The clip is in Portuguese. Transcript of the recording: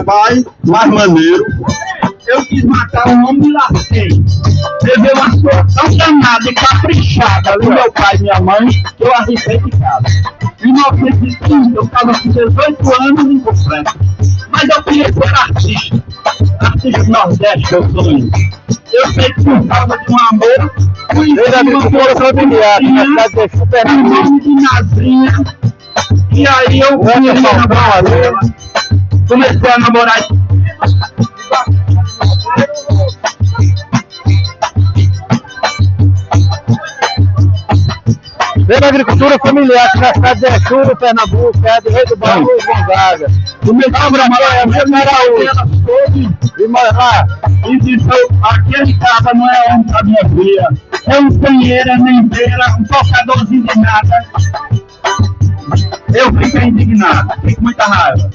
trabalho, mais maneiro. Eu quis matar um homem e lasquei. Levei uma situação danada e caprichada ali, meu pai e minha mãe, que eu arrisquei de casa. Em 1930, eu estava com 18 anos em completo. Mas eu queria ser artista. Artista do Nordeste, eu sonho. Eu sei que por causa de um amor, conheci uma familiar, o nome de Nazinha. E aí eu comecei a namorar. Veio da agricultura familiar aqui na cidade de Exu, Pernambuco, é do Rei do Baú, Gonzaga. Comecei a namorar e disse, aquele cara não é homem pra minha filha. É um canheiro, é menteira, um tocadorzinho de nada. Eu fiquei indignado, fiquei com muita raiva.